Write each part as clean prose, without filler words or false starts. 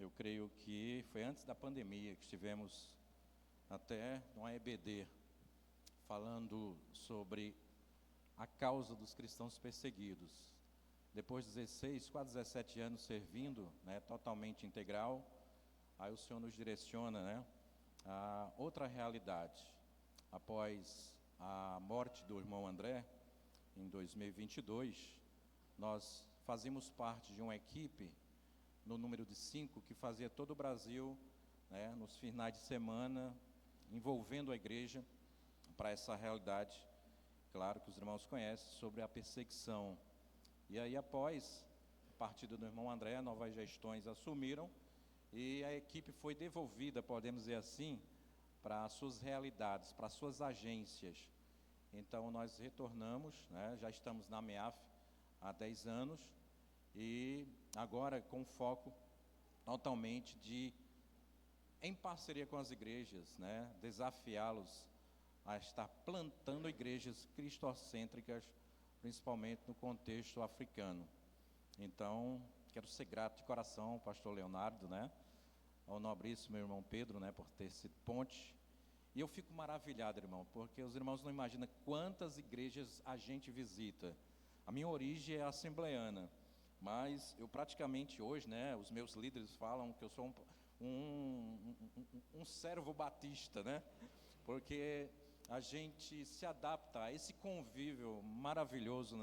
Eu creio que foi antes da pandemia que estivemos até numa EBD, falando sobre a causa dos cristãos perseguidos. Depois de 16, quase 17 anos servindo, totalmente integral, aí o Senhor nos direciona, a outra realidade. Após a morte do irmão André, em 2022, nós fazíamos parte de uma equipe, no número de 5, que fazia todo o Brasil, nos finais de semana, envolvendo a igreja para essa realidade, claro que os irmãos conhecem, sobre a perseguição. E aí, após a partida do irmão André, novas gestões assumiram, e a equipe foi devolvida, podemos dizer assim, para as suas realidades, para as suas agências. Então, nós retornamos, já estamos na MEAF há 10 anos, e agora com foco totalmente em parceria com as igrejas, desafiá-los a estar plantando igrejas cristocêntricas, principalmente no contexto africano. Então, quero ser grato de coração ao pastor Leonardo, ao nobríssimo irmão Pedro, por ter sido ponte. E eu fico maravilhado, irmão, porque os irmãos não imaginam quantas igrejas a gente visita. A minha origem é assembleiana, mas eu praticamente hoje, os meus líderes falam que eu sou um servo batista, porque a gente se adapta a esse convívio maravilhoso,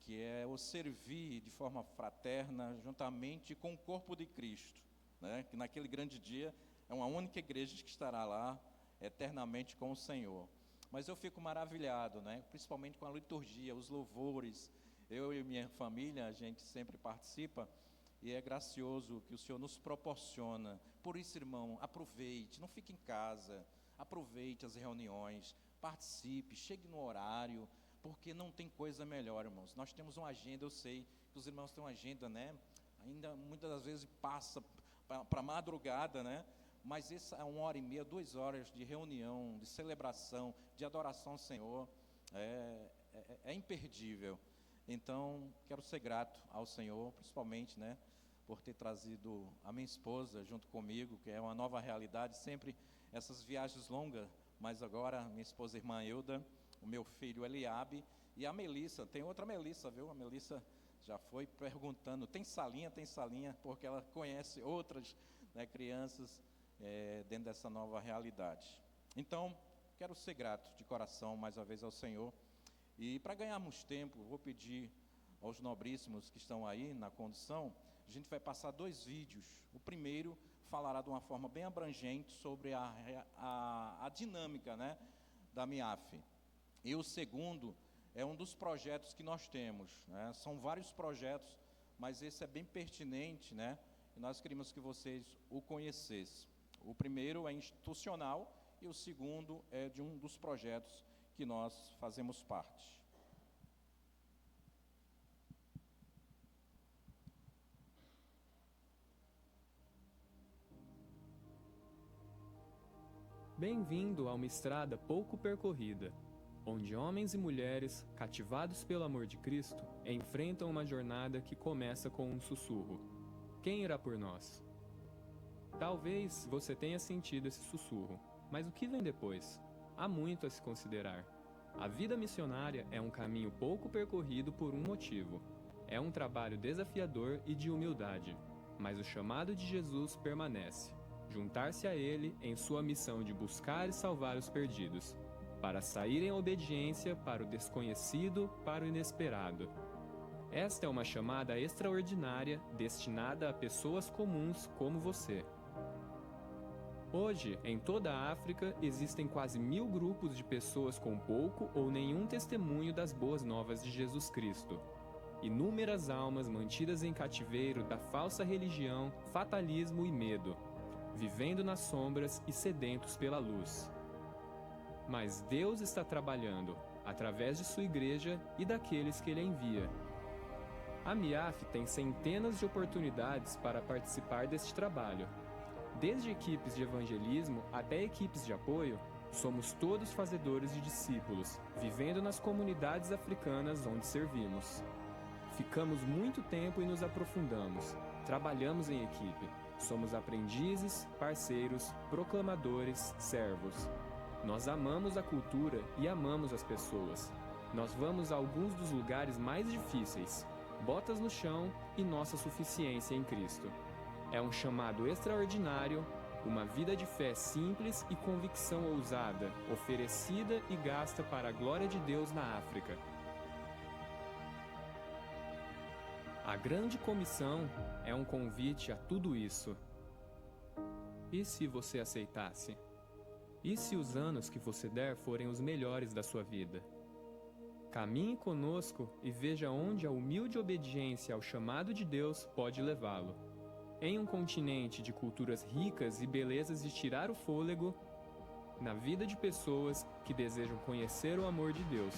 que é o servir de forma fraterna, juntamente com o corpo de Cristo, que naquele grande dia é uma única igreja que estará lá eternamente com o Senhor. Mas eu fico maravilhado, principalmente com a liturgia, os louvores. Eu e minha família, a gente sempre participa, e é gracioso que o Senhor nos proporciona. Por isso, irmão, aproveite, não fique em casa, aproveite as reuniões, participe, chegue no horário, porque não tem coisa melhor, irmãos. Nós temos uma agenda, eu sei que os irmãos têm uma agenda, ainda muitas das vezes passa para a madrugada, mas essa é 1h30, 2 horas de reunião, de celebração, de adoração ao Senhor, é imperdível. Então, quero ser grato ao Senhor, principalmente, por ter trazido a minha esposa junto comigo, que é uma nova realidade, sempre essas viagens longas, mas agora minha esposa, a irmã Euda, o meu filho Eliabe, e a Melissa, tem outra Melissa, viu? A Melissa já foi perguntando, tem salinha, porque ela conhece outras crianças dentro dessa nova realidade. Então, quero ser grato de coração, mais uma vez, ao Senhor. E para ganharmos tempo, vou pedir aos nobríssimos que estão aí na condução, a gente vai passar 2 vídeos. O primeiro falará de uma forma bem abrangente sobre a dinâmica da MIAF. E o segundo é um dos projetos que nós temos. São vários projetos, mas esse é bem pertinente, e nós queríamos que vocês o conhecessem. O primeiro é institucional e o segundo é de um dos projetos que nós fazemos parte. Bem-vindo a uma estrada pouco percorrida, onde homens e mulheres, cativados pelo amor de Cristo, enfrentam uma jornada que começa com um sussurro: quem irá por nós? Talvez você tenha sentido esse sussurro, mas o que vem depois? Há muito a se considerar. A vida missionária é um caminho pouco percorrido por um motivo. É um trabalho desafiador e de humildade, mas o chamado de Jesus permanece: juntar-se a Ele em sua missão de buscar e salvar os perdidos, para sair em obediência para o desconhecido, para o inesperado. Esta é uma chamada extraordinária destinada a pessoas comuns como você. Hoje, em toda a África, existem quase 1000 grupos de pessoas com pouco ou nenhum testemunho das boas novas de Jesus Cristo. Inúmeras almas mantidas em cativeiro da falsa religião, fatalismo e medo, vivendo nas sombras e sedentos pela luz. Mas Deus está trabalhando, através de sua igreja e daqueles que Ele envia. A MIAF tem centenas de oportunidades para participar deste trabalho. Desde equipes de evangelismo até equipes de apoio, somos todos fazedores de discípulos, vivendo nas comunidades africanas onde servimos. Ficamos muito tempo e nos aprofundamos, trabalhamos em equipe. Somos aprendizes, parceiros, proclamadores, servos. Nós amamos a cultura e amamos as pessoas. Nós vamos a alguns dos lugares mais difíceis, botas no chão e nossa suficiência em Cristo. É um chamado extraordinário, uma vida de fé simples e convicção ousada, oferecida e gasta para a glória de Deus na África. A Grande Comissão é um convite a tudo isso. E se você aceitasse? E se os anos que você der forem os melhores da sua vida? Caminhe conosco e veja onde a humilde obediência ao chamado de Deus pode levá-lo. Em um continente de culturas ricas e belezas de tirar o fôlego, na vida de pessoas que desejam conhecer o amor de Deus.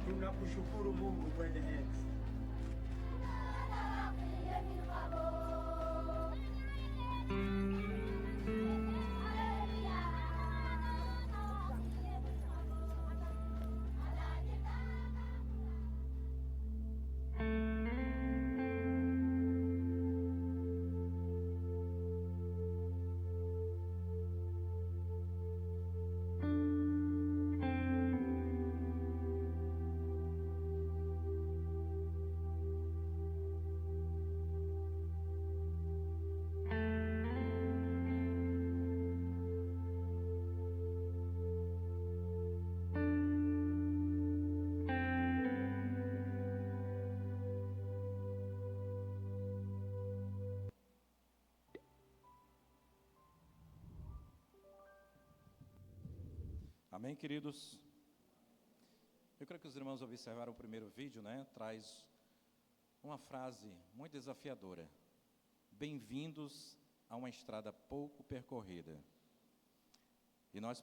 Tunakushukuru Mungu kwenye enzi. Amém, queridos? Eu creio que os irmãos observaram o primeiro vídeo, né? Traz uma frase muito desafiadora. Bem-vindos a uma estrada pouco percorrida. E nós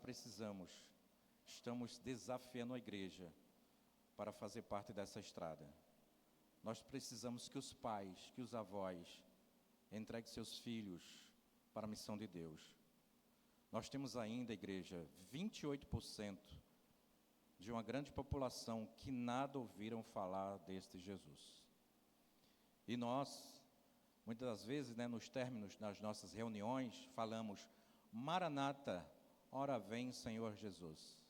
estamos desafiando a igreja para fazer parte dessa estrada. Nós precisamos que os pais, que os avós, entreguem seus filhos para a missão de Deus. Nós temos ainda, igreja, 28% de uma grande população que nada ouviram falar deste Jesus. E nós, muitas das vezes, né, nos términos das nossas reuniões, falamos, Maranata, ora vem Senhor Jesus.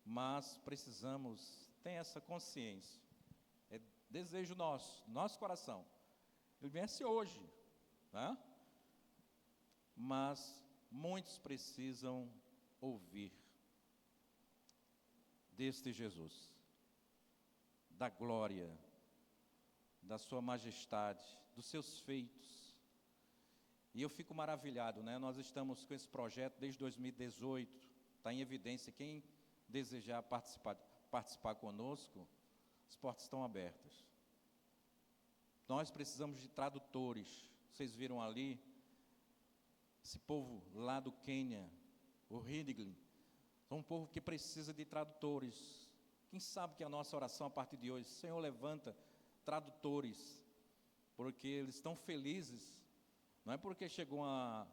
Mas precisamos ter essa consciência, é desejo nosso coração. Ele vence hoje, né? Mas muitos precisam ouvir deste Jesus, da glória, da sua majestade, dos seus feitos. E eu fico maravilhado, né? Nós estamos com esse projeto desde 2018, está em evidência. Quem desejar participar conosco, as portas estão abertas. Nós precisamos de tradutores. Vocês viram ali, esse povo lá do Quênia, o Ridley, são um povo que precisa de tradutores. Quem sabe que a nossa oração a partir de hoje, Senhor, levanta tradutores, porque eles estão felizes, não é porque chegou uma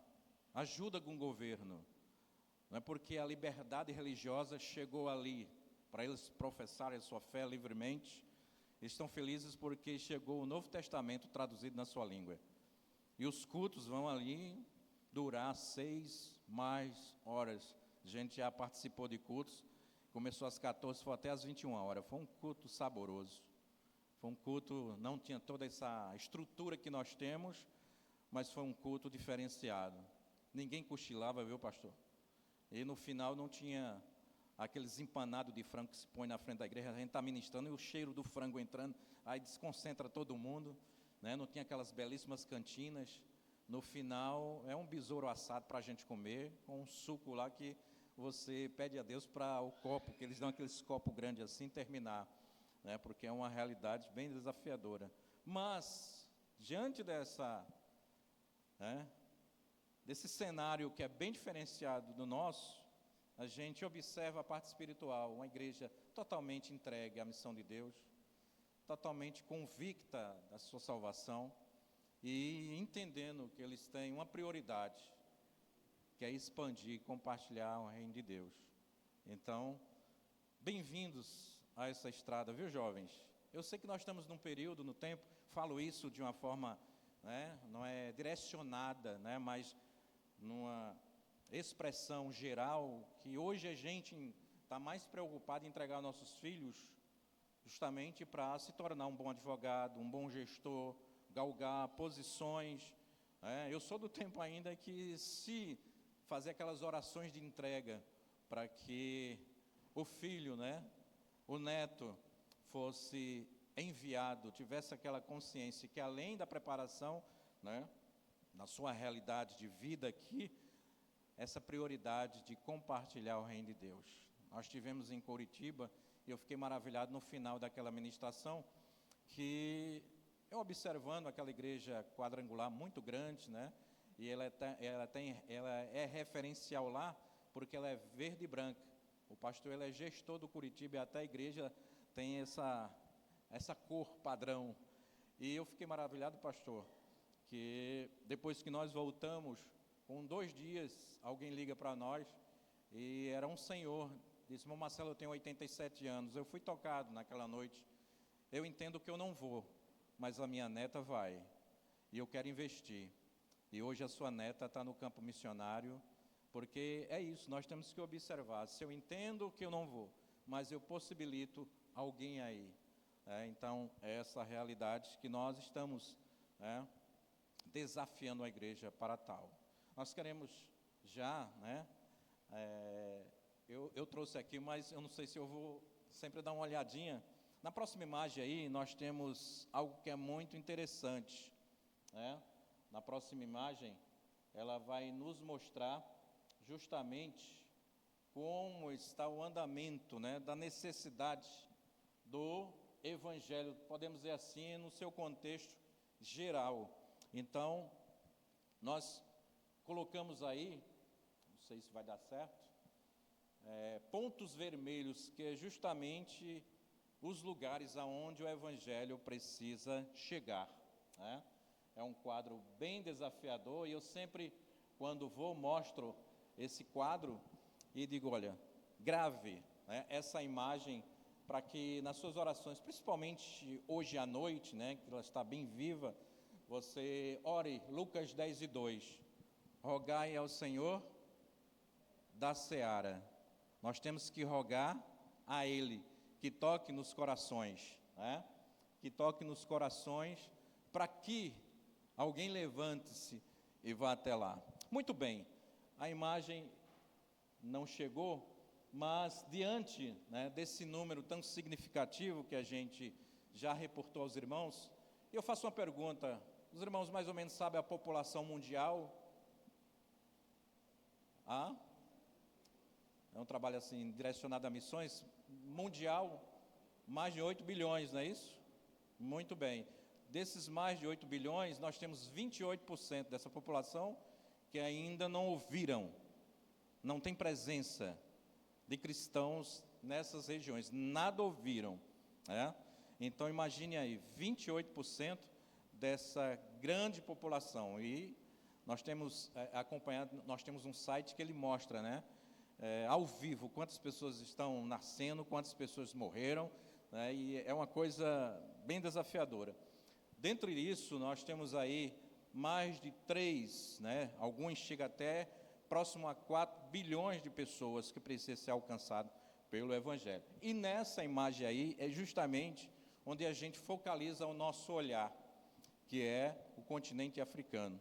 ajuda com o governo, não é porque a liberdade religiosa chegou ali, para eles professarem a sua fé livremente. Eles estão felizes porque chegou o Novo Testamento traduzido na sua língua. E os cultos vão ali durar 6 mais horas. A gente já participou de cultos, começou às 14, foi até às 21 horas. Foi um culto saboroso. Foi um culto, não tinha toda essa estrutura que nós temos, mas foi um culto diferenciado. Ninguém cochilava, viu, pastor? E no final não tinha aqueles empanados de frango que se põe na frente da igreja. A gente está ministrando e o cheiro do frango entrando, aí desconcentra todo mundo, né? Não tinha aquelas belíssimas cantinas. No final é um besouro assado para a gente comer, com um suco lá que você pede a Deus para o copo, que eles dão aqueles copos grandes assim, terminar, né? Porque é uma realidade bem desafiadora. Mas, diante desse cenário que é bem diferenciado do nosso, a gente observa a parte espiritual, uma igreja totalmente entregue à missão de Deus, totalmente convicta da sua salvação e entendendo que eles têm uma prioridade, que é expandir e compartilhar o reino de Deus. Então, bem-vindos a essa estrada, viu, jovens? Eu sei que nós estamos num período, no tempo, falo isso de uma forma, né, não é direcionada, né, mas numa expressão geral, que hoje a gente está mais preocupado em entregar nossos filhos justamente para se tornar um bom advogado, um bom gestor, galgar posições. Eu sou do tempo ainda que se fazer aquelas orações de entrega para que o filho, né, o neto, fosse enviado, tivesse aquela consciência que além da preparação, né, na sua realidade de vida aqui, essa prioridade de compartilhar o reino de Deus. Nós estivemos em Curitiba e eu fiquei maravilhado no final daquela ministração, que eu observando aquela igreja quadrangular muito grande, né? E ela é referencial lá, porque ela é verde e branca. O pastor, ele é gestor do Curitiba e até a igreja tem essa cor padrão. E eu fiquei maravilhado, pastor, que depois que nós voltamos, com 2 dias, alguém liga para nós, e era um senhor, disse: irmão Marcelo, eu tenho 87 anos, eu fui tocado naquela noite, eu entendo que eu não vou, mas a minha neta vai, e eu quero investir, e hoje a sua neta está no campo missionário, porque é isso, nós temos que observar, se eu entendo que eu não vou, mas eu possibilito alguém aí, então é essa realidade que nós estamos desafiando a igreja para tal. Nós queremos já, né, eu trouxe aqui, mas eu não sei se eu vou sempre dar uma olhadinha. Na próxima imagem aí, nós temos algo que é muito interessante, né? Na próxima imagem, ela vai nos mostrar justamente como está o andamento, né, da necessidade do Evangelho, podemos dizer assim, no seu contexto geral. Então, nós colocamos aí, não sei se vai dar certo, pontos vermelhos, que é justamente os lugares aonde o Evangelho precisa chegar, né? É um quadro bem desafiador, e eu sempre, quando vou, mostro esse quadro e digo: olha, grave, né, essa imagem, para que nas suas orações, principalmente hoje à noite, né, que ela está bem viva, você ore Lucas 10:2, rogai ao Senhor da seara. Nós temos que rogar a Ele, que toque nos corações, né? Que toque nos corações, para que alguém levante-se e vá até lá. Muito bem, a imagem não chegou, mas diante, né, desse número tão significativo que a gente já reportou aos irmãos, eu faço uma pergunta Os irmãos mais ou menos sabem a população mundial? É um trabalho assim, direcionado a missões, mundial, mais de 8 bilhões, não é isso? Muito bem. Desses mais de 8 bilhões, nós temos 28% dessa população que ainda não ouviram, não tem presença de cristãos nessas regiões, nada ouviram, né? Então imagine aí, 28% dessa grande população. E nós temos acompanhado, nós temos um site que ele mostra, né, ao vivo, quantas pessoas estão nascendo, quantas pessoas morreram, né, e é uma coisa bem desafiadora. Dentre isso, nós temos aí mais de 3, né, alguns chegam até próximo a 4 bilhões de pessoas que precisam ser alcançadas pelo Evangelho. E nessa imagem aí é justamente onde a gente focaliza o nosso olhar, que é o continente africano,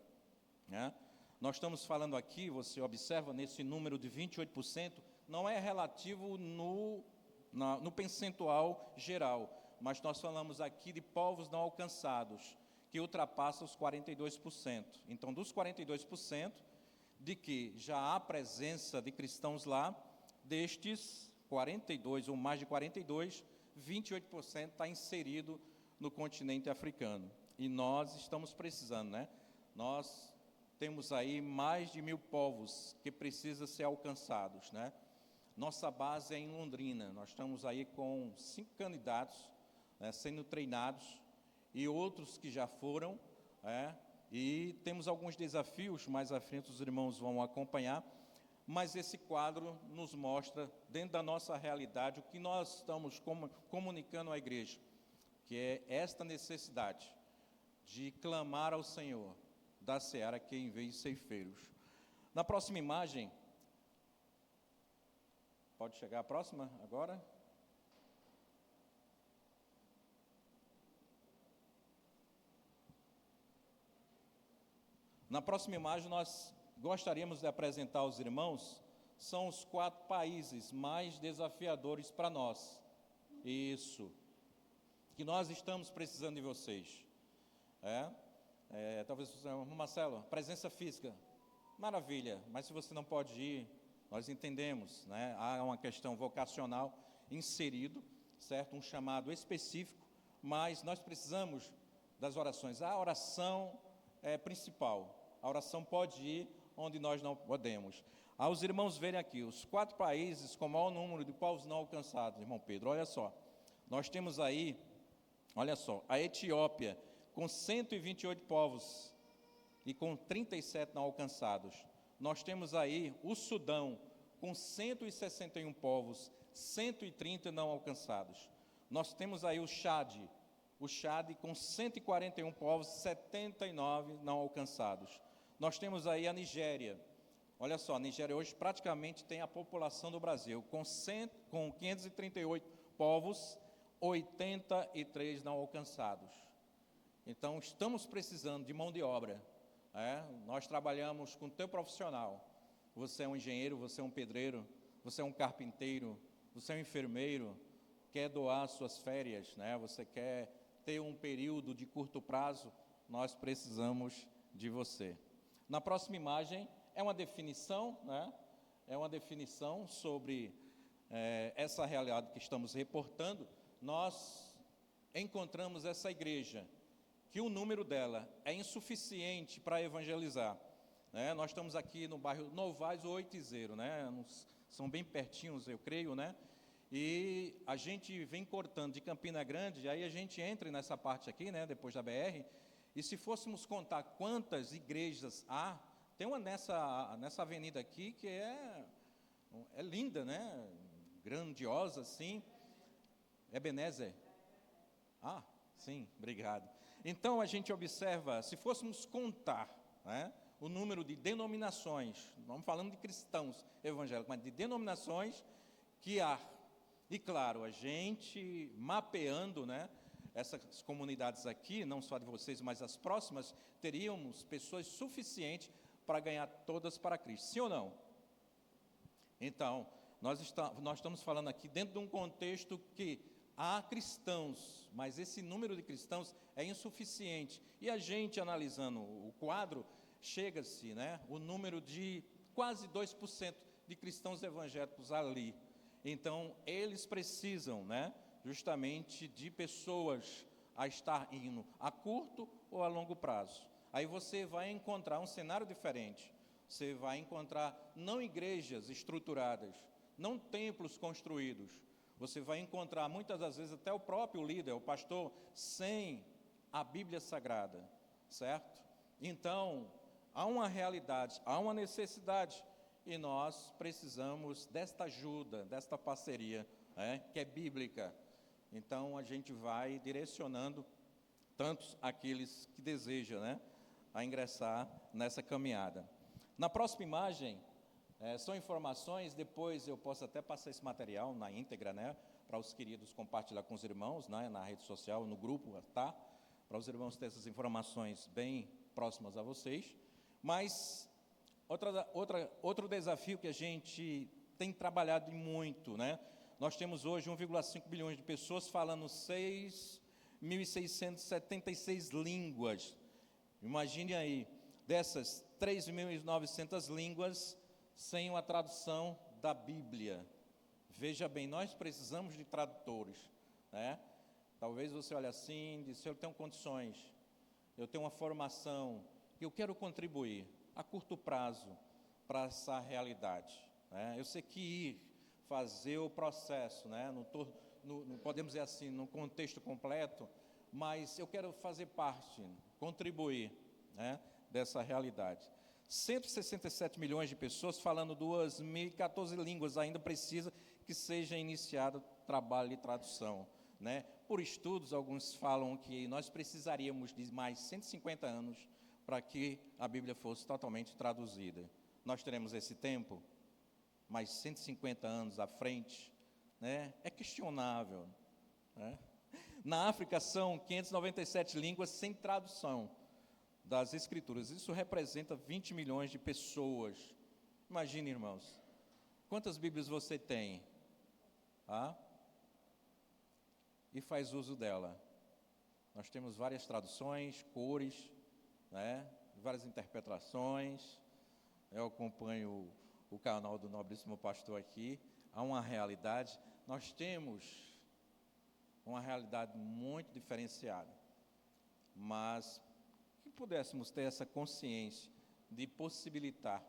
né? Nós estamos falando aqui, você observa, nesse número de 28%, não é relativo no percentual geral, mas nós falamos aqui de povos não alcançados, que ultrapassam os 42%. Então, dos 42%, de que já há presença de cristãos lá, destes 42, ou mais de 42, 28% está inserido no continente africano. E nós estamos precisando, né? Nós temos aí mais de 1.000 povos que precisam ser alcançados, né? Nossa base é em Londrina, nós estamos aí com 5 candidatos, né, sendo treinados, e outros que já foram, e temos alguns desafios, mais à frente os irmãos vão acompanhar, mas esse quadro nos mostra, dentro da nossa realidade, o que nós estamos comunicando à igreja, que é esta necessidade de clamar ao Senhor da seara que envie ceifeiros. Na próxima imagem, pode chegar a próxima agora? Na próxima imagem, nós gostaríamos de apresentar aos irmãos, são os 4 países mais desafiadores para nós. Isso. Que nós estamos precisando de vocês. Talvez, Marcelo, presença física, maravilha, mas se você não pode ir, nós entendemos, né? Há uma questão vocacional inserido, certo? Um chamado específico, mas nós precisamos das orações. A oração é principal. A oração pode ir onde nós não podemos. Aos irmãos verem aqui, os 4 países com o maior número de povos não alcançados, irmão Pedro, olha só. Nós temos aí, olha só, a Etiópia, com 128 povos e com 37 não alcançados. Nós temos aí o Sudão, com 161 povos, 130 não alcançados. Nós temos aí o Chad com 141 povos, 79 não alcançados. Nós temos aí a Nigéria. Olha só, a Nigéria hoje praticamente tem a população do Brasil, com 538 povos, 83 não alcançados. Então, estamos precisando de mão de obra. Nós trabalhamos com o teu profissional. Você é um engenheiro, você é um pedreiro, você é um carpinteiro, você é um enfermeiro, quer doar suas férias, né? Você quer ter um período de curto prazo, nós precisamos de você. Na próxima imagem, é uma definição, né? É uma definição sobre essa realidade que estamos reportando. Nós encontramos essa igreja, que o número dela é insuficiente para evangelizar, né? Nós estamos aqui no bairro Novais ou Oitizeiro, né? São bem pertinhos, eu creio, né? E a gente vem cortando de Campina Grande, aí a gente entra nessa parte aqui, né? Depois da BR, e se fôssemos contar quantas igrejas há, tem uma nessa avenida aqui que é linda, né? Grandiosa, assim. Ebenezer? Sim, obrigado. Então, a gente observa, se fôssemos contar, né, o número de denominações, não estamos falando de cristãos evangélicos, mas de denominações que há. E, claro, a gente mapeando, né, essas comunidades aqui, não só de vocês, mas as próximas, teríamos pessoas suficientes para ganhar todas para Cristo. Sim ou não? Então, nós estamos falando aqui dentro de um contexto que há cristãos, mas esse número de cristãos é insuficiente. E a gente, analisando o quadro, chega-se, né, o número de quase 2% de cristãos evangélicos ali. Então, eles precisam, né, justamente de pessoas a estar indo a curto ou a longo prazo. Aí você vai encontrar um cenário diferente. Você vai encontrar não igrejas estruturadas, não templos construídos. Você vai encontrar, muitas das vezes, até o próprio líder, o pastor, sem a Bíblia Sagrada, certo? Então, há uma realidade, há uma necessidade, e nós precisamos desta ajuda, desta parceria, né, que é bíblica. Então, a gente vai direcionando tantos aqueles que desejam, né, a ingressar nessa caminhada. Na próxima imagem, são informações, depois eu posso até passar esse material na íntegra, né, para os queridos compartilhar com os irmãos, né, na rede social, no grupo, tá? Para os irmãos terem essas informações bem próximas a vocês. Mas outro desafio que a gente tem trabalhado muito, né? Nós temos hoje 1,5 bilhões de pessoas falando 6.676 línguas. Imagine aí, dessas 3.900 línguas, sem uma tradução da Bíblia. Veja bem, nós precisamos de tradutores, né? Talvez você olhe assim e diz, eu tenho condições, eu tenho uma formação, eu quero contribuir a curto prazo para essa realidade, né? Eu sei que ir fazer o processo, né? Não podemos dizer assim, no contexto completo, mas eu quero fazer parte, contribuir, né, dessa realidade. 167 milhões de pessoas falando 2.014 línguas, ainda precisa que seja iniciado trabalho de tradução, né? Por estudos, alguns falam que nós precisaríamos de mais 150 anos para que a Bíblia fosse totalmente traduzida. Nós teremos esse tempo? Mais 150 anos à frente, né? É questionável, né? Na África são 597 línguas sem tradução das Escrituras. Isso representa 20 milhões de pessoas. Imagine, irmãos, quantas Bíblias você tem? E faz uso dela. Nós temos várias traduções, cores, né? Várias interpretações. Eu acompanho o canal do Nobríssimo Pastor aqui. Há uma realidade. Nós temos uma realidade muito diferenciada. Mas que pudéssemos ter essa consciência de possibilitar,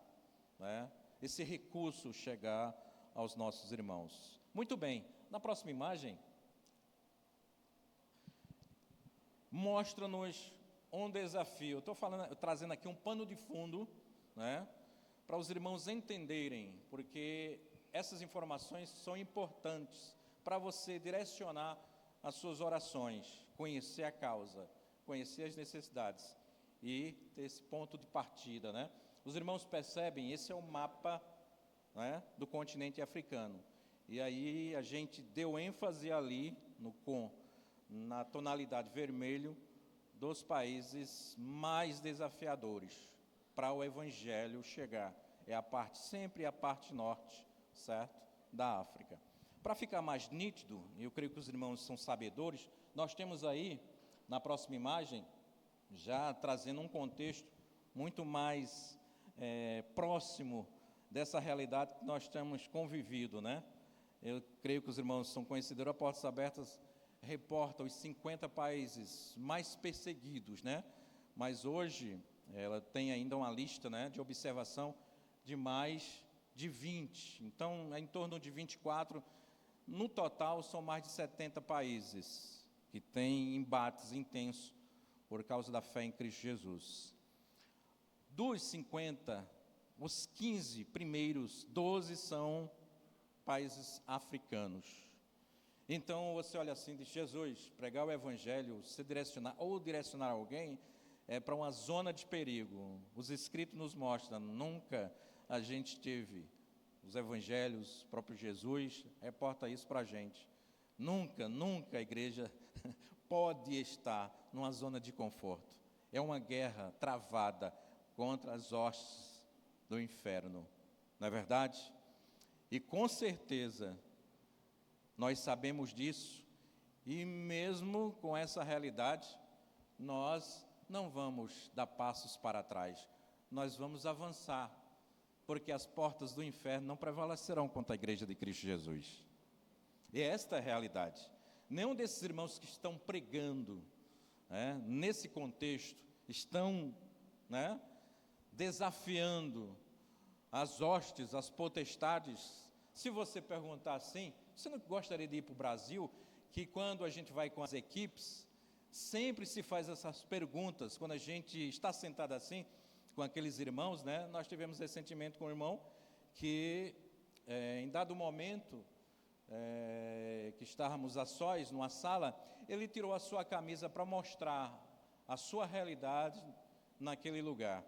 né, esse recurso chegar aos nossos irmãos. Muito bem, na próxima imagem, mostra-nos um desafio. Estou trazendo aqui um pano de fundo, né, para os irmãos entenderem, porque essas informações são importantes para você direcionar as suas orações, conhecer a causa, conhecer as necessidades e ter esse ponto de partida, né? Os irmãos percebem, esse é o mapa, né, do continente africano. E aí a gente deu ênfase ali na tonalidade vermelho dos países mais desafiadores para o evangelho chegar. É sempre a parte norte, certo? Da África. Para ficar mais nítido, eu creio que os irmãos são sabedores, nós temos aí, na próxima imagem, já trazendo um contexto muito mais próximo dessa realidade que nós temos convivido, né? Eu creio que os irmãos são conhecedores, a Portas Abertas reporta os 50 países mais perseguidos, né? Mas hoje ela tem ainda uma lista, né, de observação de mais de 20. Então, é em torno de 24. No total, são mais de 70 países que têm embates intensos por causa da fé em Cristo Jesus. Dos 50, os 15 primeiros, 12 são países africanos. Então, você olha assim e diz, Jesus, pregar o Evangelho, se direcionar alguém, para uma zona de perigo. Os escritos nos mostram, nunca a gente teve, os Evangelhos, próprio Jesus, reporta isso para a gente. Nunca a igreja pode estar numa zona de conforto. É uma guerra travada contra as hostes do inferno, não é verdade? E com certeza, nós sabemos disso, E mesmo com essa realidade, nós não vamos dar passos para trás, nós vamos avançar, porque as portas do inferno não prevalecerão contra a igreja de Cristo Jesus. E esta é a realidade. Nenhum desses irmãos que estão pregando, nesse contexto, estão, desafiando as hostes, as potestades. Se você perguntar assim, você não gostaria de ir para o Brasil, que quando a gente vai com as equipes, sempre se faz essas perguntas, quando a gente está sentado assim, com aqueles irmãos, nós tivemos recentemente com um irmão, que em dado momento, que estávamos a sós, numa sala, ele tirou a sua camisa para mostrar a sua realidade naquele lugar.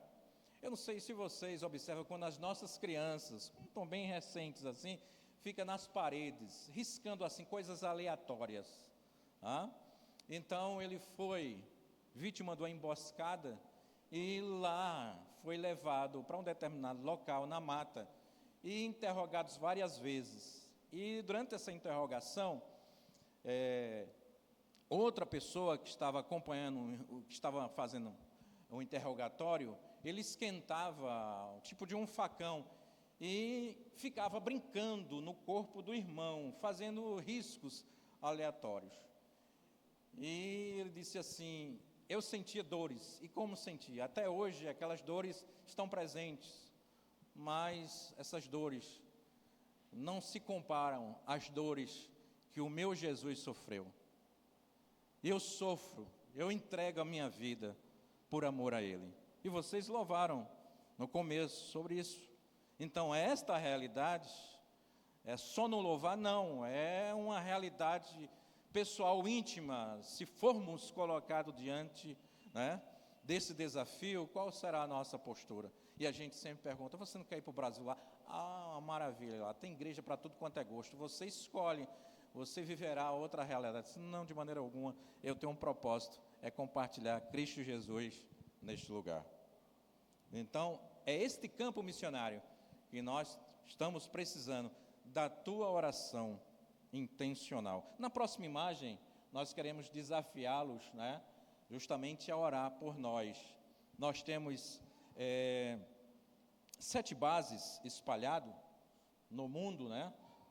Eu não sei se vocês observam, quando as nossas crianças, estão bem recentes assim, fica nas paredes, riscando assim coisas aleatórias. Então ele foi vítima de uma emboscada e lá foi levado para um determinado local na mata e interrogados várias vezes. E durante essa interrogação, outra pessoa que estava acompanhando, que estava fazendo o interrogatório, ele esquentava o tipo de um facão e ficava brincando no corpo do irmão, fazendo riscos aleatórios. E ele disse assim: eu sentia dores. E como sentia? Até hoje aquelas dores estão presentes, mas essas dores não se comparam às dores que o meu Jesus sofreu. Eu sofro, eu entrego a minha vida por amor a Ele. E vocês louvaram no começo sobre isso. Então, esta realidade, é só no louvar? Não, é uma realidade pessoal, íntima. Se formos colocados diante desse desafio, qual será a nossa postura? E a gente sempre pergunta: você não quer ir para o Brasil lá? Maravilha, lá tem igreja para tudo quanto é gosto. Você escolhe, você viverá outra realidade. Não, de maneira alguma, eu tenho um propósito, é compartilhar Cristo Jesus neste lugar. Então, é este campo missionário que nós estamos precisando da tua oração intencional. Na próxima imagem, nós queremos desafiá-los, justamente a orar por nós. Nós temos 7 bases espalhadas no mundo,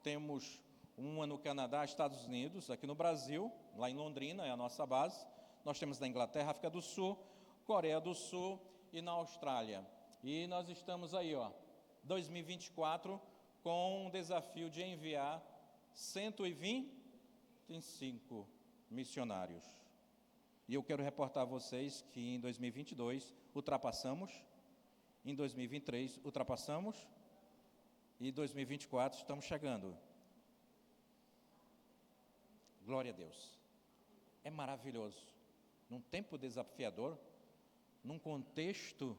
Temos uma no Canadá, Estados Unidos, aqui no Brasil, lá em Londrina é a nossa base. Nós temos na Inglaterra, África do Sul, Coreia do Sul e na Austrália. E nós estamos aí, 2024, com o desafio de enviar 125 missionários. E eu quero reportar a vocês que em 2022 ultrapassamos, em 2023 ultrapassamos, e em 2024 estamos chegando. Glória a Deus. É maravilhoso. Num tempo desafiador, num contexto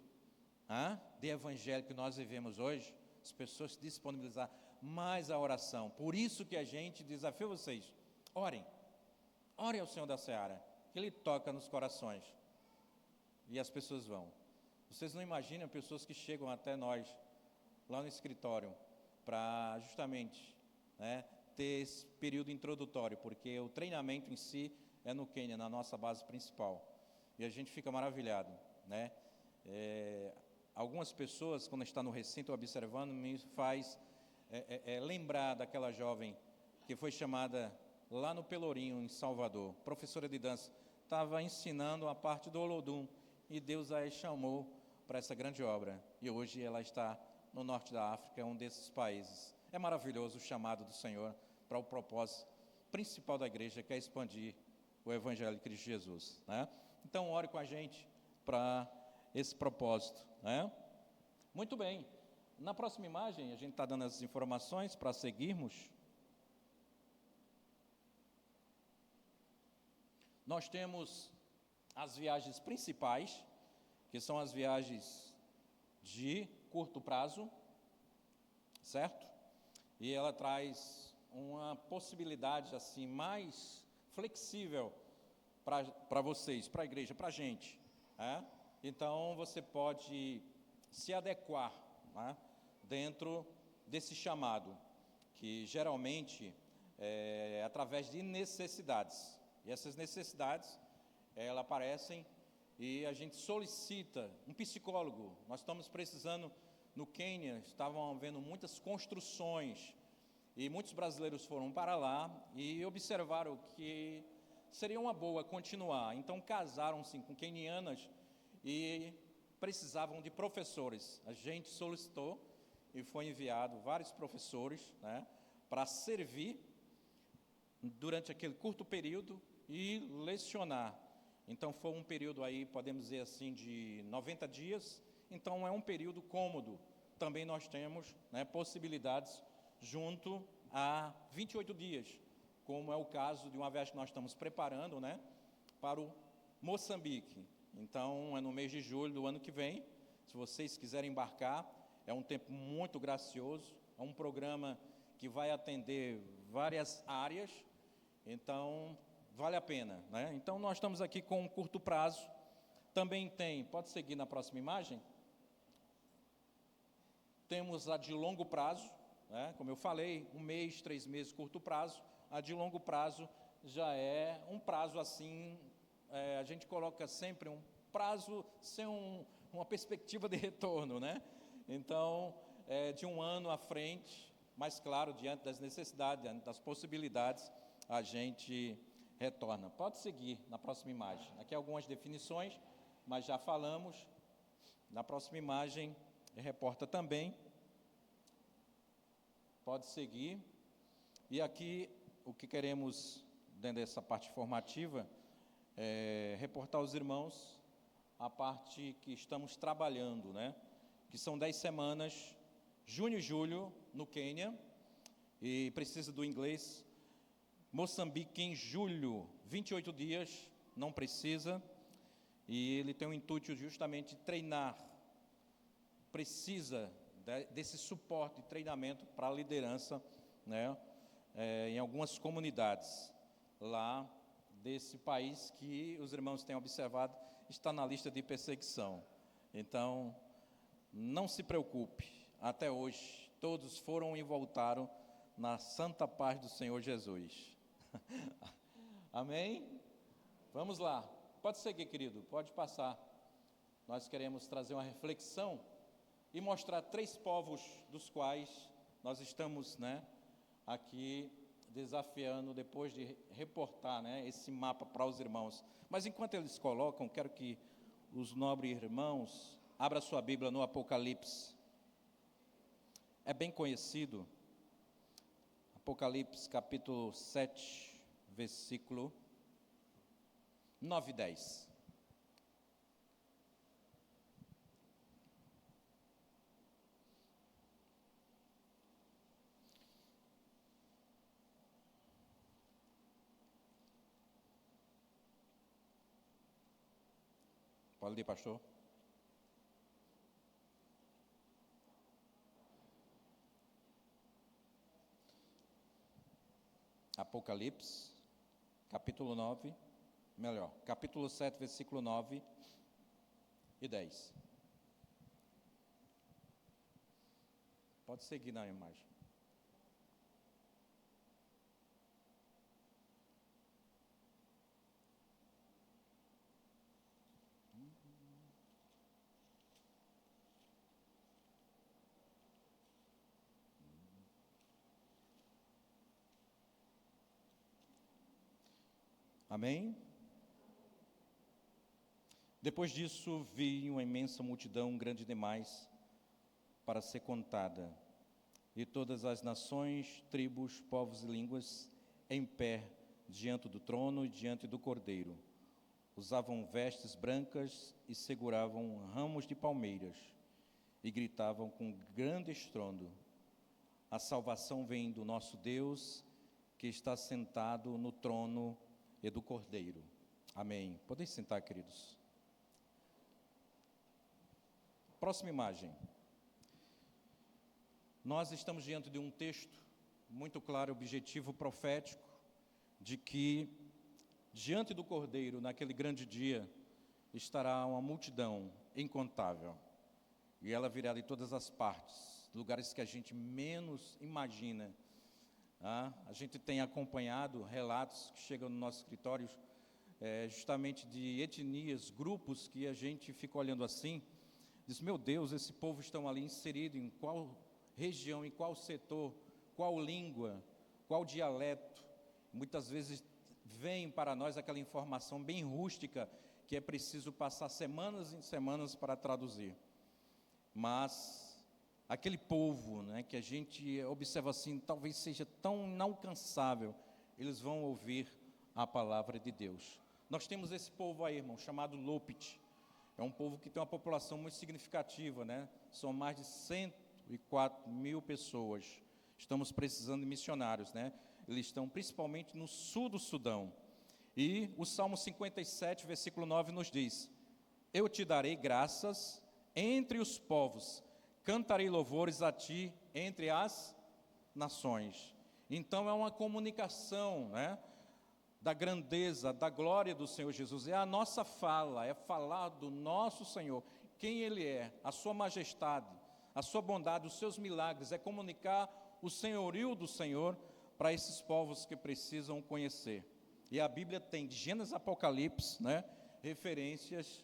de evangelho que nós vivemos hoje, as pessoas se disponibilizar mais a oração. Por isso que a gente desafia vocês: orem ao Senhor da Seara, que Ele toca nos corações, e as pessoas vão. Vocês não imaginam pessoas que chegam até nós, lá no escritório, para justamente ter esse período introdutório, porque o treinamento em si é no Quênia, na nossa base principal, e a gente fica maravilhado, algumas pessoas, quando está no recinto observando, me faz lembrar daquela jovem que foi chamada lá no Pelourinho, em Salvador, professora de dança, estava ensinando a parte do Olodum, e Deus a chamou para essa grande obra, e hoje ela está no norte da África, um desses países. É maravilhoso o chamado do Senhor para o propósito principal da igreja, que é expandir o Evangelho de Cristo Jesus. Então, ore com a gente para esse propósito. Muito bem. Na próxima imagem, a gente está dando as informações para seguirmos. Nós temos as viagens principais, que são as viagens de curto prazo, certo? E ela traz uma possibilidade assim mais flexível para vocês, para a igreja, para a gente. Então, você pode se adequar dentro desse chamado, que geralmente é através de necessidades. E essas necessidades, elas aparecem e a gente solicita um psicólogo. Nós estamos precisando, no Quênia, estavam havendo muitas construções e muitos brasileiros foram para lá e observaram que seria uma boa continuar. Então casaram-se com quenianas e precisavam de professores. A gente solicitou e foi enviado vários professores, né, para servir durante aquele curto período e lecionar. Então foi um período aí, podemos dizer assim, de 90 dias. Então é um período cômodo. Também nós temos, né, possibilidades junto a 28 dias, como é o caso de uma viagem que nós estamos preparando, né, para o Moçambique. Então é no mês de julho do ano que vem. Se vocês quiserem embarcar, é um tempo muito gracioso, é um programa que vai atender várias áreas, então vale a pena, né? Então nós estamos aqui com um curto prazo. Também tem, pode seguir na próxima imagem? Temos a de longo prazo, né? Como eu falei, 1 mês, 3 meses, curto prazo. A de longo prazo já é um prazo assim, a gente coloca sempre um prazo sem uma perspectiva de retorno, né? Então, de 1 ano à frente, mas claro, diante das necessidades, diante das possibilidades, a gente retorna. Pode seguir na próxima imagem. Aqui algumas definições, mas já falamos. Na próxima imagem, reporta também. Pode seguir. E aqui, o que queremos, dentro dessa parte formativa, é reportar aos irmãos a parte que estamos trabalhando, né? Que são 10 semanas, junho e julho, no Quênia, e precisa do inglês. Moçambique, em julho, 28 dias, não precisa, e ele tem o intuito justamente de treinar, precisa desse suporte e treinamento para a liderança, né, em algumas comunidades lá desse país que os irmãos têm observado, está na lista de perseguição. Então, não se preocupe, até hoje, todos foram e voltaram na santa paz do Senhor Jesus. Amém? Vamos lá, pode seguir, querido, pode passar. Nós queremos trazer uma reflexão e mostrar 3 povos dos quais nós estamos, né, aqui desafiando, depois de reportar, né, esse mapa para os irmãos. Mas enquanto eles colocam, quero que os nobres irmãos abra sua Bíblia no Apocalipse. É bem conhecido. Apocalipse capítulo 7, versículo 9 e 10. Pode ler, pastor. Apocalipse, capítulo 9, capítulo 7, versículo 9 e 10. Pode seguir na imagem. Amém? Depois disso, vi uma imensa multidão, grande demais para ser contada, e todas as nações, tribos, povos e línguas, em pé, diante do trono e diante do Cordeiro. Usavam vestes brancas e seguravam ramos de palmeiras, e gritavam com grande estrondo: a salvação vem do nosso Deus, que está sentado no trono e do Cordeiro. Amém. Podem sentar, queridos. Próxima imagem. Nós estamos diante de um texto muito claro, objetivo profético, de que diante do Cordeiro, naquele grande dia, estará uma multidão incontável, e ela virá de todas as partes, lugares que a gente menos imagina. A gente tem acompanhado relatos que chegam no nosso escritório, justamente de etnias, grupos que a gente fica olhando assim, diz, meu Deus, esse povo estão ali inserido em qual região, em qual setor, qual língua, qual dialeto. Muitas vezes vem para nós aquela informação bem rústica que é preciso passar semanas e semanas para traduzir. Mas aquele povo, né, que a gente observa assim, talvez seja tão inalcançável, eles vão ouvir a palavra de Deus. Nós temos esse povo aí, irmão, chamado Lopit. É um povo que tem uma população muito significativa, né? São mais de 104 mil pessoas. Estamos precisando de missionários, né? Eles estão principalmente no sul do Sudão. E o Salmo 57, versículo 9 nos diz, eu te darei graças entre os povos, cantarei louvores a ti entre as nações. Então é uma comunicação, né, da grandeza, da glória do Senhor Jesus. É a nossa fala, é falar do nosso Senhor, quem Ele é, a sua majestade, a sua bondade, os seus milagres, é comunicar o senhorio do Senhor para esses povos que precisam conhecer. E a Bíblia tem, de Gênesis a Apocalipse, né, referências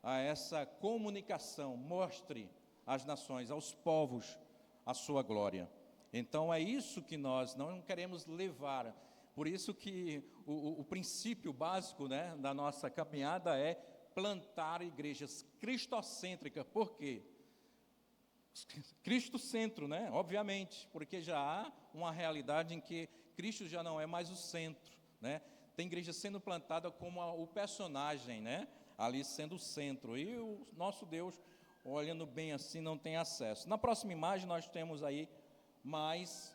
a essa comunicação. Mostre às nações, aos povos, a sua glória. Então é isso que nós não queremos levar. Por isso que o princípio básico, né, da nossa caminhada é plantar igrejas cristocêntricas. Por quê? Cristo-centro, né? Obviamente, porque já há uma realidade em que Cristo já não é mais o centro, né? Tem igreja sendo plantada como o personagem, né? Ali sendo o centro. E o nosso Deus, olhando bem assim, não tem acesso. Na próxima imagem nós temos aí mais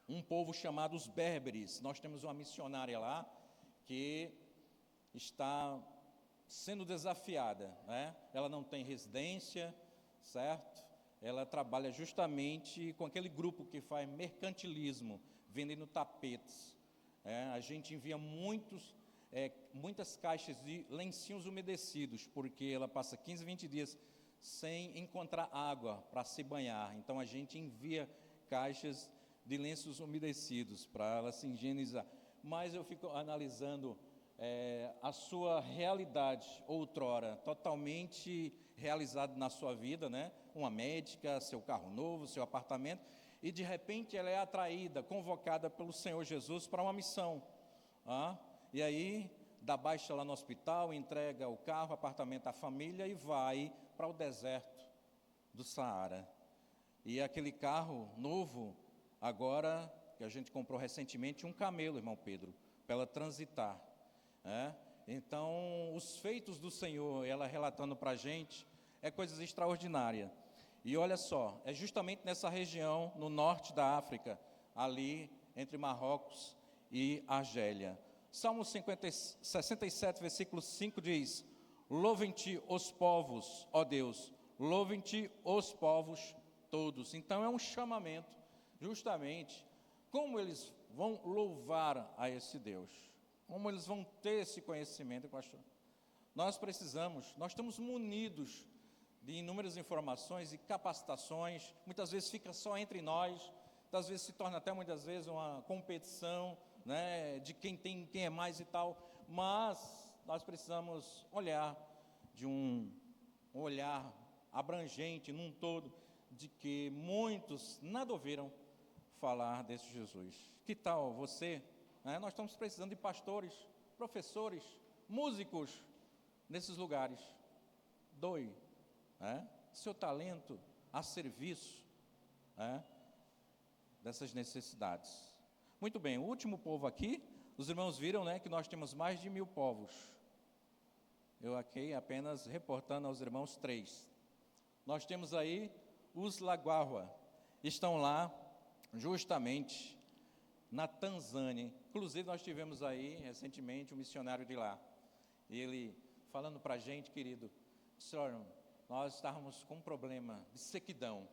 um povo chamado os berberes. Nós temos uma missionária lá que está sendo desafiada, né? Ela não tem residência, certo? Ela trabalha justamente com aquele grupo que faz mercantilismo, vendendo tapetes. A gente envia muitas caixas de lencinhos umedecidos, porque ela passa 15, 20 dias sem encontrar água para se banhar. Então a gente envia caixas de lenços umedecidos para ela se higienizar. Mas eu fico analisando a sua realidade outrora, totalmente realizada na sua vida, né? Uma médica, seu carro novo, seu apartamento, e de repente ela é atraída, convocada pelo Senhor Jesus para uma missão. E aí dá baixa lá no hospital, entrega o carro, o apartamento à família e vai para o deserto do Saara. E aquele carro novo, agora, que a gente comprou recentemente, um camelo, irmão Pedro, para ela transitar. Então, os feitos do Senhor, ela relatando para a gente, é coisas extraordinárias. E olha só, é justamente nessa região, no norte da África, ali entre Marrocos e Argélia. Salmo 67, versículo 5 diz, louvem-te os povos, ó Deus, louvem-te os povos todos. Então é um chamamento, justamente, como eles vão louvar a esse Deus, como eles vão ter esse conhecimento, pastor. Nós estamos munidos de inúmeras informações e capacitações, muitas vezes fica só entre nós, muitas vezes se torna até muitas vezes uma competição, né, de quem é mais e tal, mas nós precisamos olhar de um olhar abrangente num todo, de que muitos nada ouviram falar desse Jesus. Que tal você? Nós estamos precisando de pastores, professores, músicos nesses lugares. Doe seu talento a serviço dessas necessidades. Muito bem, o último povo aqui, os irmãos viram, né, que nós temos mais de 1000 povos. Eu aqui apenas reportando aos irmãos 3. Nós temos aí os Laguarua, estão lá justamente na Tanzânia. Inclusive nós tivemos aí recentemente um missionário de lá. Ele falando para a gente, querido, senhor, nós estávamos com um problema de sequidão.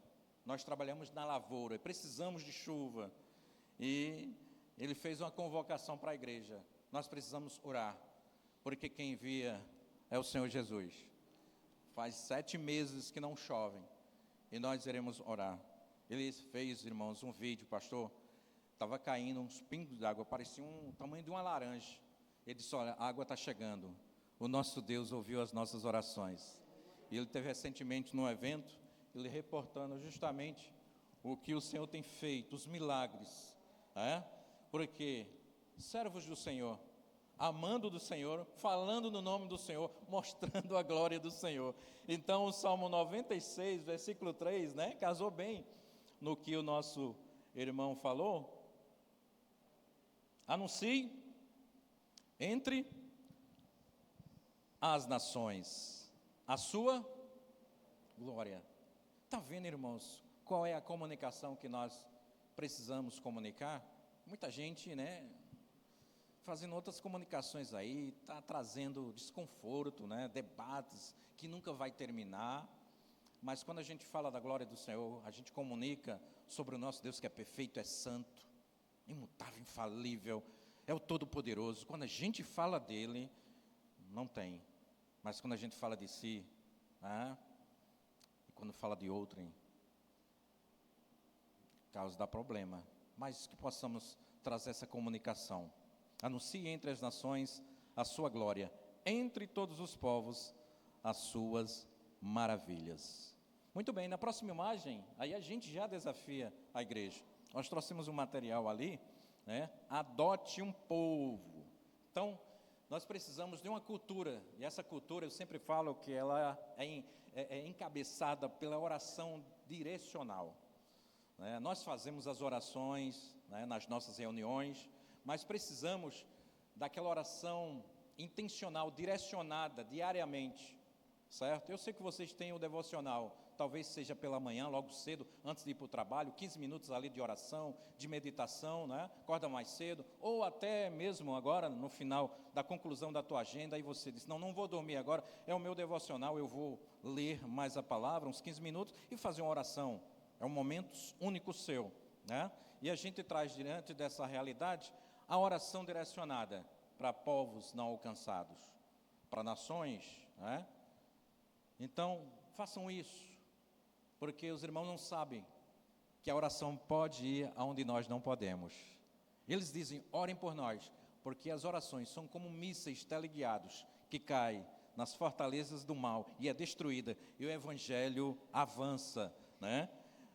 Nós trabalhamos na lavoura, precisamos de chuva. E ele fez uma convocação para a igreja. Nós precisamos orar, porque quem envia é o Senhor Jesus. Faz 7 meses que não chovem, e nós iremos orar. Ele fez, irmãos, um vídeo, pastor, estava caindo uns pingos de água, parecia o tamanho de uma laranja. Ele disse, olha, a água está chegando. O nosso Deus ouviu as nossas orações. E ele teve recentemente num evento, ele reportando justamente o que o Senhor tem feito, os milagres. Porque servos do Senhor, amando do Senhor, falando no nome do Senhor, mostrando a glória do Senhor. Então o Salmo 96, versículo 3, casou bem no que o nosso irmão falou. Anuncie entre as nações a sua glória. Está vendo, irmãos, qual é a comunicação que nós precisamos comunicar? Muita gente, fazendo outras comunicações aí, está trazendo desconforto, debates que nunca vai terminar. Mas quando a gente fala da glória do Senhor, a gente comunica sobre o nosso Deus que é perfeito, é santo, imutável, infalível, é o Todo-Poderoso. Quando a gente fala dele, não tem. Mas quando a gente fala de si, e quando fala de outrem, causa dá problema. Mas que possamos trazer essa comunicação. Anuncie entre as nações a sua glória, entre todos os povos as suas maravilhas. Muito bem, na próxima imagem, aí a gente já desafia a igreja. Nós trouxemos um material ali, adote um povo. Então, nós precisamos de uma cultura, e essa cultura eu sempre falo que ela é encabeçada pela oração direcional. Nós fazemos as orações nas nossas reuniões, mas precisamos daquela oração intencional, direcionada diariamente, certo? Eu sei que vocês têm o devocional, talvez seja pela manhã, logo cedo, antes de ir para o trabalho, 15 minutos ali de oração, de meditação, acorda mais cedo, ou até mesmo agora, no final da conclusão da tua agenda, aí você diz, não vou dormir agora, é o meu devocional, eu vou ler mais a palavra, uns 15 minutos, e fazer uma oração. É um momento único seu, E a gente traz diante dessa realidade a oração direcionada para povos não alcançados, para nações, Então, façam isso, porque os irmãos não sabem que a oração pode ir aonde nós não podemos. Eles dizem, orem por nós, porque as orações são como mísseis teleguiados que caem nas fortalezas do mal e é destruída, e o evangelho avança,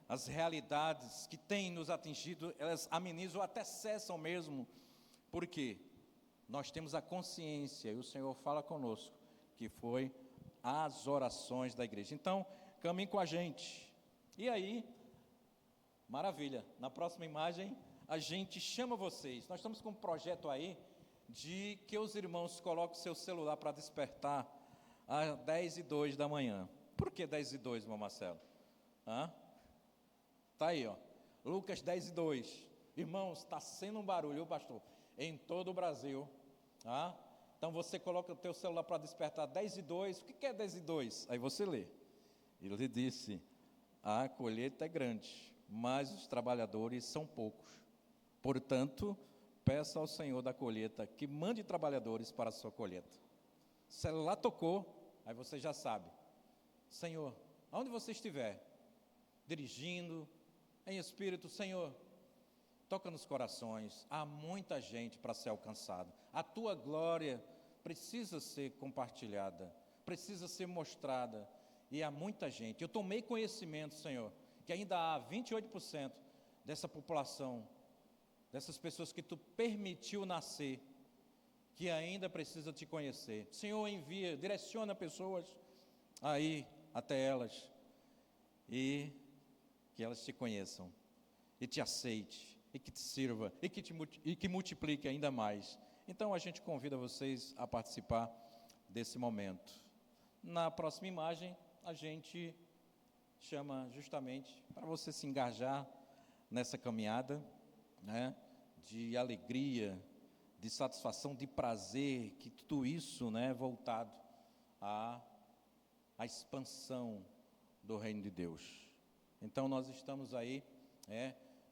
As realidades que têm nos atingido, elas amenizam, até cessam mesmo, porque nós temos a consciência, e o Senhor fala conosco, que foi as orações da igreja. Então, caminhe com a gente. E aí, maravilha, na próxima imagem, a gente chama vocês. Nós estamos com um projeto aí, de que os irmãos coloquem o seu celular para despertar às 10:02 da manhã. Por que 10:02, irmão Marcelo? Está aí, Lucas 10:02. Irmãos, está sendo um barulho, pastor, em todo o Brasil. Então você coloca o teu celular para despertar 10:02. O que é 10:02? Aí você lê. Ele disse, a colheita é grande, mas os trabalhadores são poucos. Portanto, peça ao Senhor da colheita que mande trabalhadores para a sua colheita. O celular tocou, aí você já sabe. Senhor, aonde você estiver, dirigindo, em espírito, Senhor, toca nos corações. Há muita gente para ser alcançada. A tua glória precisa ser compartilhada, precisa ser mostrada. E há muita gente. Eu tomei conhecimento, Senhor, que ainda há 28% dessa população, dessas pessoas que tu permitiu nascer, que ainda precisa te conhecer. Senhor, envia, direciona pessoas aí até elas, e que elas te conheçam, e te aceite, e que te sirva, e que multiplique ainda mais. Então a gente convida vocês a participar desse momento. Na próxima imagem, a gente chama justamente para você se engajar nessa caminhada, de alegria, de satisfação, de prazer, que tudo isso, voltado à expansão do reino de Deus. Então nós estamos aí,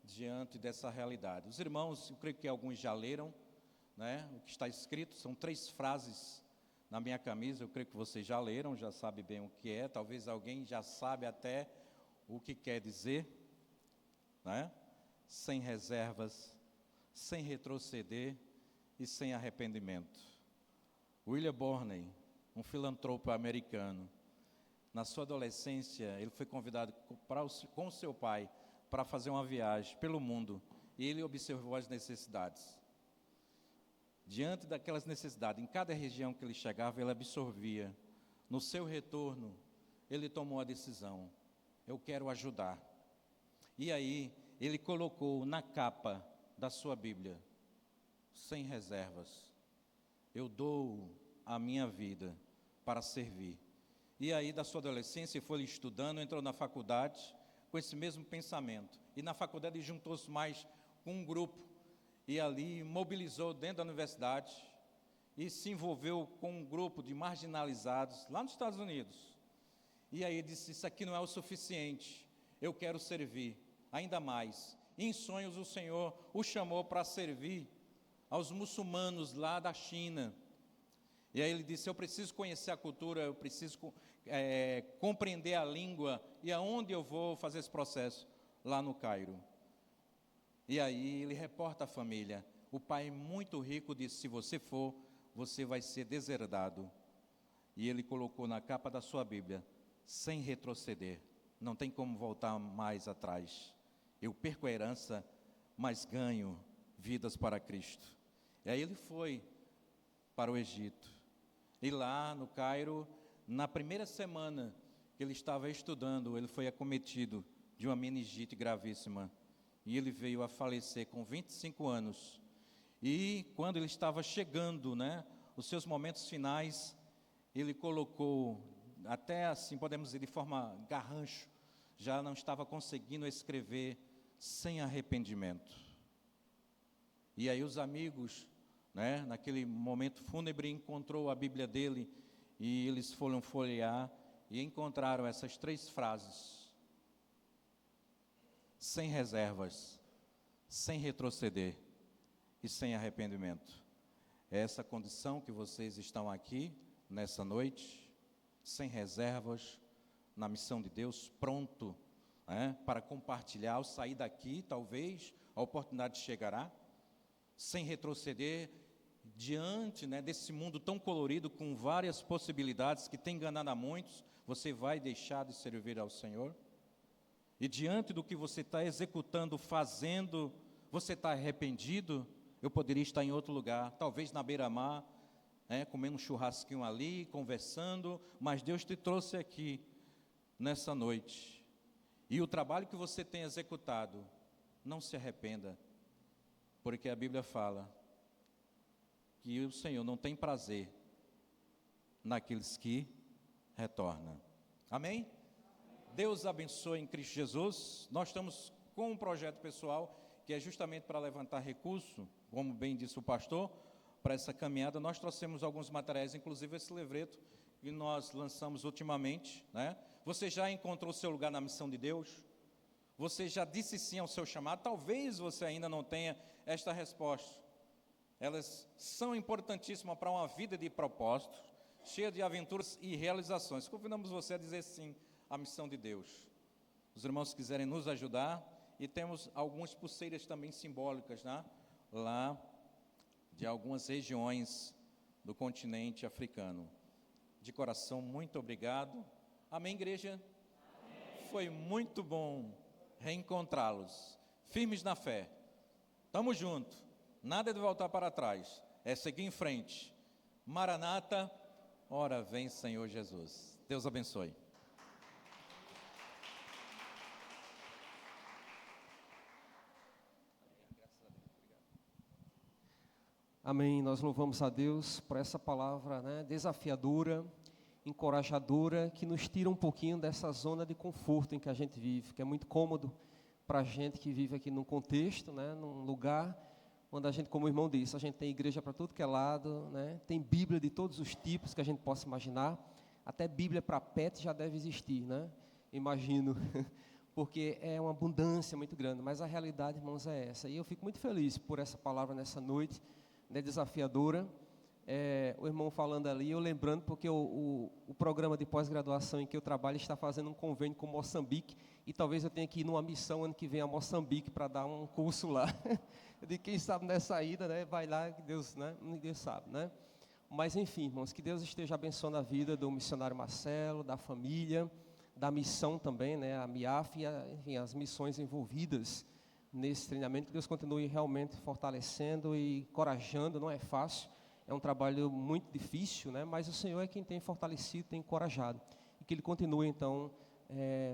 diante dessa realidade. Os irmãos, eu creio que alguns já leram, o que está escrito, são 3 frases na minha camisa, eu creio que vocês já leram, já sabem bem o que é, talvez alguém já sabe até o que quer dizer, sem reservas, sem retroceder e sem arrependimento. William Borney, um filantropo americano, na sua adolescência, ele foi convidado com seu pai para fazer uma viagem pelo mundo, e ele observou as necessidades. Diante daquelas necessidades, em cada região que ele chegava, ele absorvia. No seu retorno, ele tomou a decisão: eu quero ajudar. E aí, ele colocou na capa da sua Bíblia, sem reservas: eu dou a minha vida para servir. E aí, da sua adolescência, foi estudando, entrou na faculdade com esse mesmo pensamento. E na faculdade, ele juntou-se mais com um grupo, e ali mobilizou dentro da universidade, e se envolveu com um grupo de marginalizados, lá nos Estados Unidos. E aí ele disse: isso aqui não é o suficiente, eu quero servir ainda mais. E em sonhos o Senhor o chamou para servir aos muçulmanos lá da China. E aí ele disse: eu preciso conhecer a cultura, eu preciso compreender a língua. E aonde eu vou fazer esse processo? Lá no Cairo. E aí ele reporta à família. O pai, muito rico, disse: se você for, você vai ser deserdado. E ele colocou na capa da sua Bíblia: sem retroceder, não tem como voltar mais atrás. Eu perco a herança, mas ganho vidas para Cristo. E aí ele foi para o Egito. E lá no Cairo, na primeira semana que ele estava estudando, ele foi acometido de uma meningite gravíssima. E ele veio a falecer com 25 anos. E quando ele estava chegando, os seus momentos finais, ele colocou, até assim, podemos dizer, de forma garrancho, já não estava conseguindo escrever sem arrependimento. E aí os amigos, naquele momento fúnebre, encontrou a Bíblia dele, e eles foram folhear e encontraram essas 3 frases: sem reservas, sem retroceder e sem arrependimento. É essa condição que vocês estão aqui nessa noite, sem reservas, na missão de Deus, pronto para compartilhar. Ao sair daqui, talvez a oportunidade chegará, sem retroceder diante desse mundo tão colorido, com várias possibilidades que tem enganado a muitos. Você vai deixar de servir ao Senhor? E diante do que você está executando, fazendo, você está arrependido? Eu poderia estar em outro lugar, talvez na beira-mar, comendo um churrasquinho ali, conversando, mas Deus te trouxe aqui nessa noite. E o trabalho que você tem executado, não se arrependa, porque a Bíblia fala que o Senhor não tem prazer naqueles que retornam. Amém? Deus abençoe em Cristo Jesus. Nós estamos com um projeto pessoal que é justamente para levantar recurso, como bem disse o pastor, para essa caminhada. Nós trouxemos alguns materiais, inclusive esse livreto que nós lançamos ultimamente. Você já encontrou seu lugar na missão de Deus? Você já disse sim ao seu chamado? Talvez você ainda não tenha esta resposta. Elas são importantíssimas para uma vida de propósito, cheia de aventuras e realizações. Convidamos você a dizer sim à missão de Deus. Os irmãos quiserem nos ajudar, e temos algumas pulseiras também simbólicas, lá de algumas regiões do continente africano. De coração, muito obrigado. Amém, igreja? Amém. Foi muito bom reencontrá-los, firmes na fé. Estamos juntos, nada de voltar para trás, é seguir em frente. Maranata, ora vem Senhor Jesus. Deus abençoe. Amém, nós louvamos a Deus por essa palavra desafiadora, encorajadora, que nos tira um pouquinho dessa zona de conforto em que a gente vive, que é muito cômodo para a gente que vive aqui num contexto, num lugar onde a gente, como o irmão disse, a gente tem igreja para tudo que é lado, tem Bíblia de todos os tipos que a gente possa imaginar, até Bíblia para pet já deve existir, imagino, porque é uma abundância muito grande, mas a realidade, irmãos, é essa. E eu fico muito feliz por essa palavra nessa noite, desafiadora, o irmão falando ali, eu lembrando, porque o programa de pós-graduação em que eu trabalho está fazendo um convênio com Moçambique, e talvez eu tenha que ir numa missão ano que vem a Moçambique para dar um curso lá. Eu digo, quem sabe nessa ida, né, vai lá, que Deus, né, ninguém sabe, né? Mas enfim, irmãos, que Deus esteja abençoando a vida do missionário Marcelo, da família, da missão também, né, a MIAF e enfim, as missões envolvidas nesse treinamento, que Deus continue realmente fortalecendo e encorajando. Não é fácil, é um trabalho muito difícil, né, mas o Senhor é quem tem fortalecido, tem encorajado, e que Ele continue então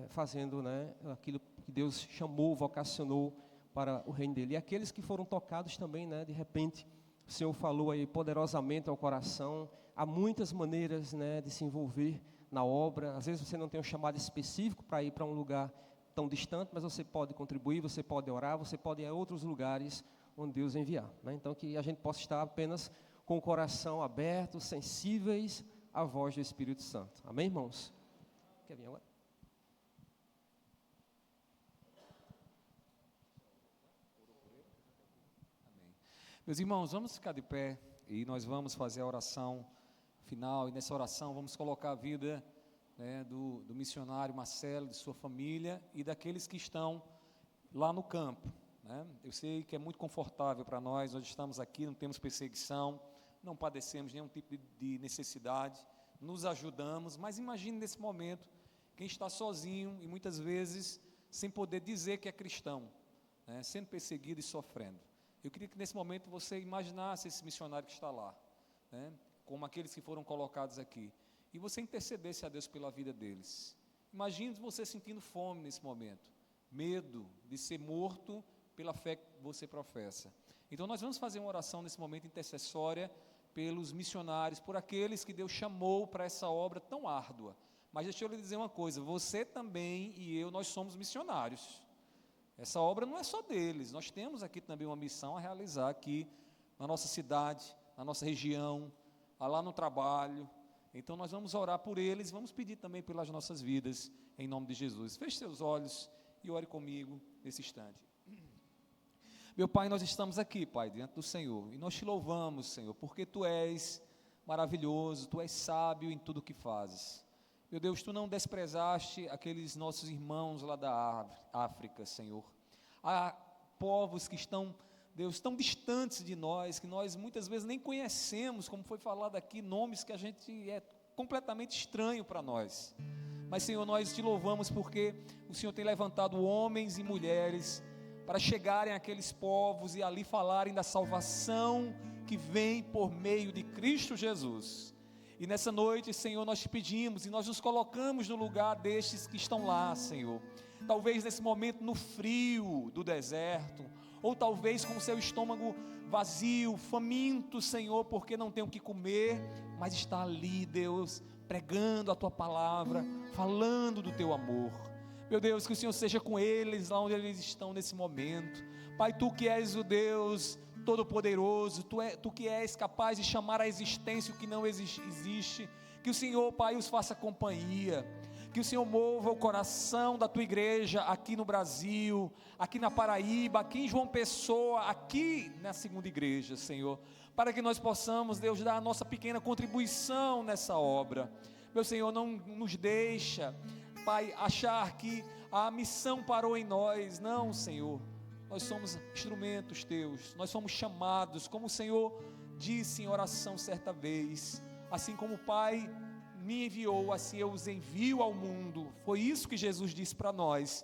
fazendo, né, aquilo que Deus chamou, vocacionou para o reino dele. E aqueles que foram tocados também, né, de repente, o Senhor falou aí poderosamente ao coração. Há muitas maneiras, né, de se envolver na obra. Às vezes você não tem um chamado específico para ir para um lugar tão distante, mas você pode contribuir, você pode orar, você pode ir a outros lugares onde Deus enviar, né? Então que a gente possa estar apenas com o coração aberto, sensíveis à voz do Espírito Santo. Amém, irmãos? Quer vir agora? Meus irmãos, vamos ficar de pé e nós vamos fazer a oração final, e nessa oração vamos colocar a vida, né, do missionário Marcelo, de sua família e daqueles que estão lá no campo, né? Eu sei que é muito confortável para nós estamos aqui, não temos perseguição, não padecemos nenhum tipo de necessidade, nos ajudamos, mas imagine nesse momento quem está sozinho e muitas vezes sem poder dizer que é cristão, né, sendo perseguido e sofrendo. Eu queria que nesse momento você imaginasse esse missionário que está lá, né, como aqueles que foram colocados aqui, e você intercedesse a Deus pela vida deles. Imagine você sentindo fome nesse momento, medo de ser morto pela fé que você professa. Então nós vamos fazer uma oração nesse momento intercessória pelos missionários, por aqueles que Deus chamou para essa obra tão árdua. Mas deixa eu lhe dizer uma coisa, você também e eu, nós somos missionários. Essa obra não é só deles, nós temos aqui também uma missão a realizar aqui na nossa cidade, na nossa região, lá no trabalho. Então nós vamos orar por eles, vamos pedir também pelas nossas vidas, em nome de Jesus. Feche seus olhos e ore comigo nesse instante. Meu Pai, nós estamos aqui, Pai, diante do Senhor, e nós te louvamos, Senhor, porque Tu és maravilhoso, Tu és sábio em tudo o que fazes. Meu Deus, Tu não desprezaste aqueles nossos irmãos lá da África, Senhor. Há povos que estão, Deus, tão distantes de nós, que nós muitas vezes nem conhecemos, como foi falado aqui, nomes que a gente é completamente estranho para nós. Mas, Senhor, nós te louvamos porque o Senhor tem levantado homens e mulheres para chegarem àqueles povos e ali falarem da salvação que vem por meio de Cristo Jesus. E nessa noite, Senhor, nós te pedimos e nós nos colocamos no lugar destes que estão lá, Senhor. Talvez nesse momento no frio do deserto, ou talvez com o seu estômago vazio, faminto, Senhor, porque não tem o que comer, mas está ali, Deus, pregando a Tua palavra, falando do Teu amor. Meu Deus, que o Senhor seja com eles, lá onde eles estão nesse momento. Pai, Tu que és o Deus Todo-Poderoso, Tu que és capaz de chamar à existência o que não existe, que o Senhor, Pai, os faça companhia, que o Senhor mova o coração da Tua igreja aqui no Brasil, aqui na Paraíba, aqui em João Pessoa, aqui na segunda igreja, Senhor, para que nós possamos, Deus, dar a nossa pequena contribuição nessa obra. Meu Senhor, não nos deixa, Pai, achar que a missão parou em nós. Não, Senhor, nós somos instrumentos Teus, nós somos chamados, como o Senhor disse em oração certa vez, assim como o Pai me enviou, assim eu os envio ao mundo. Foi isso que Jesus disse para nós,